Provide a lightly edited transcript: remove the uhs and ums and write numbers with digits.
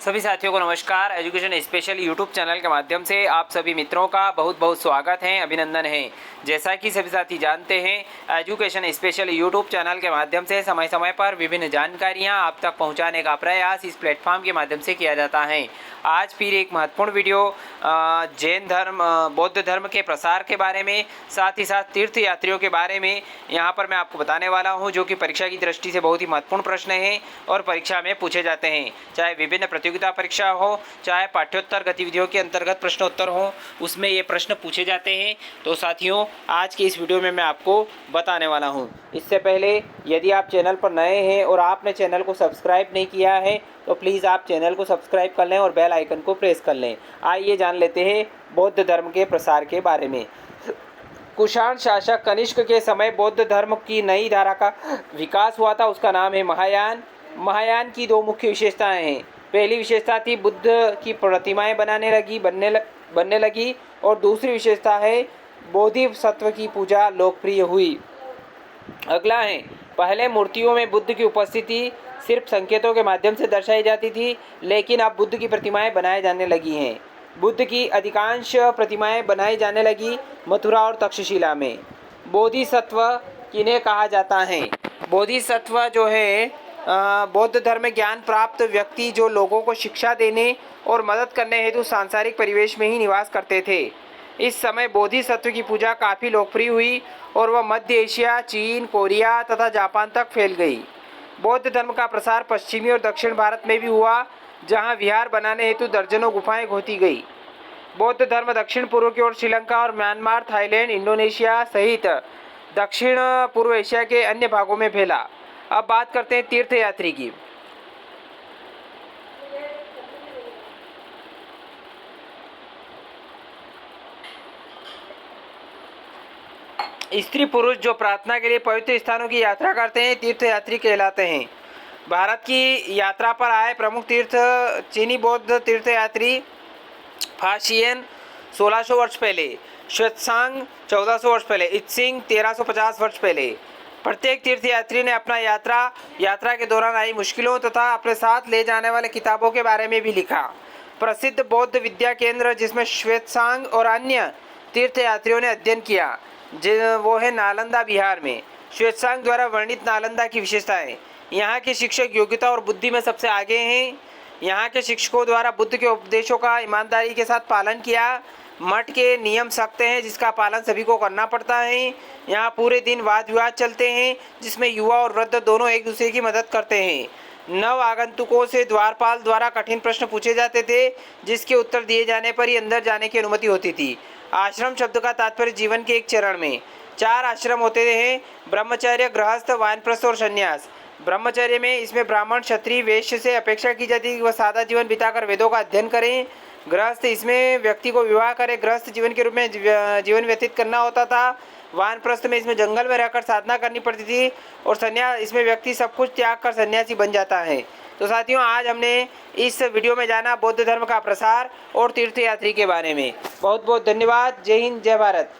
सभी साथियों को नमस्कार। एजुकेशन स्पेशल यूट्यूब चैनल के माध्यम से आप सभी मित्रों का बहुत बहुत स्वागत है, अभिनंदन है। जैसा कि सभी साथी जानते हैं, एजुकेशन स्पेशल यूट्यूब चैनल के माध्यम से समय समय पर विभिन्न जानकारियां आप तक पहुंचाने का प्रयास इस प्लेटफॉर्म के माध्यम से किया जाता है। आज फिर एक महत्वपूर्ण वीडियो जैन धर्म बौद्ध धर्म के प्रसार के बारे में, साथ ही साथ तीर्थ यात्रियों के बारे में यहाँ पर मैं आपको बताने वाला हूँ, जो कि परीक्षा की दृष्टि से बहुत ही महत्वपूर्ण प्रश्न है और परीक्षा में पूछे जाते हैं। चाहे विभिन्न प्रतियोगिता परीक्षा हो, चाहे पाठ्योत्तर गतिविधियों के अंतर्गत प्रश्नोत्तर हो, उसमें ये प्रश्न पूछे जाते हैं। तो साथियों, आज की इस वीडियो में मैं आपको बताने वाला हूँ। इससे पहले यदि आप चैनल पर नए हैं और आपने चैनल को सब्सक्राइब नहीं किया है तो प्लीज़ आप चैनल को सब्सक्राइब कर लें और बेल आइकन को प्रेस कर लें। आइए जान लेते हैं बौद्ध धर्म के प्रसार के बारे में। कुषाण शासक कनिष्क के समय बौद्ध धर्म की नई धारा का विकास हुआ था, उसका नाम है महायान। महायान की दो मुख्य विशेषताएं हैं। पहली विशेषता थी बुद्ध की प्रतिमाएं बनने लगी और दूसरी विशेषता है बोधिसत्व की पूजा लोकप्रिय हुई। अगला है, पहले मूर्तियों में बुद्ध की उपस्थिति सिर्फ संकेतों के माध्यम से दर्शाई जाती थी, लेकिन अब बुद्ध की प्रतिमाएं बनाई जाने लगी हैं। बुद्ध की अधिकांश प्रतिमाएं बनाई जाने लगी मथुरा और तक्षशिला में। बोधिसत्व किन्हें कहा जाता है? बोधिसत्व जो है बौद्ध धर्म में ज्ञान प्राप्त व्यक्ति जो लोगों को शिक्षा देने और मदद करने हेतु सांसारिक परिवेश में ही निवास करते थे। इस समय बोधिसत्व की पूजा काफ़ी लोकप्रिय हुई और वह मध्य एशिया, चीन, कोरिया तथा जापान तक फैल गई। बौद्ध धर्म का प्रसार पश्चिमी और दक्षिण भारत में भी हुआ, जहां विहार बनाने हेतु दर्जनों गुफाएं खोदी गई। बौद्ध धर्म दक्षिण पूर्व की ओर श्रीलंका और म्यांमार, थाईलैंड, इंडोनेशिया सहित दक्षिण पूर्व एशिया के अन्य भागों में फैला। अब बात करते हैं तीर्थयात्री की। स्त्री पुरुष जो प्रार्थना के लिए पवित्र स्थानों की यात्रा करते हैं तीर्थयात्री कहलाते हैं। भारत की यात्रा पर आए प्रमुख तीर्थ चीनी बौद्ध तीर्थयात्री फाशियन 1600 वर्ष पहले, श्वेतसांग 1400 वर्ष पहले, इत्सिंग 1350 वर्ष पहले। प्रत्येक तीर्थयात्री ने अपना यात्रा के दौरान आई मुश्किलों तथा अपने साथ ले जाने वाले किताबों के बारे में भी लिखा। प्रसिद्ध बौद्ध विद्या केंद्र जिसमें श्वेतसांग और अन्य तीर्थयात्रियों ने अध्ययन किया, वो है नालंदा बिहार में। श्वेतसांग द्वारा वर्णित नालंदा की विशेषताएं। यहाँ के शिक्षक योग्यता और बुद्धि में सबसे आगे हैं। यहाँ के शिक्षकों द्वारा बुद्ध के उपदेशों का ईमानदारी के साथ पालन किया। मठ के नियम सख्त हैं, जिसका पालन सभी को करना पड़ता है। यहाँ पूरे दिन वाद विवाद चलते हैं, जिसमें युवा और वृद्ध दोनों एक दूसरे की मदद करते हैं। नव आगंतुकों से द्वारपाल द्वारा कठिन प्रश्न पूछे जाते थे, जिसके उत्तर दिए जाने पर ही अंदर जाने की अनुमति होती थी। आश्रम शब्द का तात्पर्य जीवन के एक चरण में 4 आश्रम होते हैं: ब्रह्मचर्य, गृहस्थ, वानप्रस्थ और संन्यास। ब्रह्मचर्य में इसमें ब्राह्मण, क्षत्रिय, वैश्य से अपेक्षा की जाती है कि वह सादा जीवन बिताकर वेदों का अध्ययन करें। गृहस्थ, इसमें व्यक्ति को विवाह करे गृहस्थ जीवन के रूप में जीवन व्यतीत करना होता था। वानप्रस्थ में इसमें जंगल में रहकर साधना करनी पड़ती थी। और संन्यास, इसमें व्यक्ति सब कुछ त्याग कर सन्यासी बन जाता है। तो साथियों, आज हमने इस वीडियो में जाना बौद्ध धर्म का प्रसार और तीर्थयात्री के बारे में। बहुत बहुत धन्यवाद। जय हिंद, जय भारत।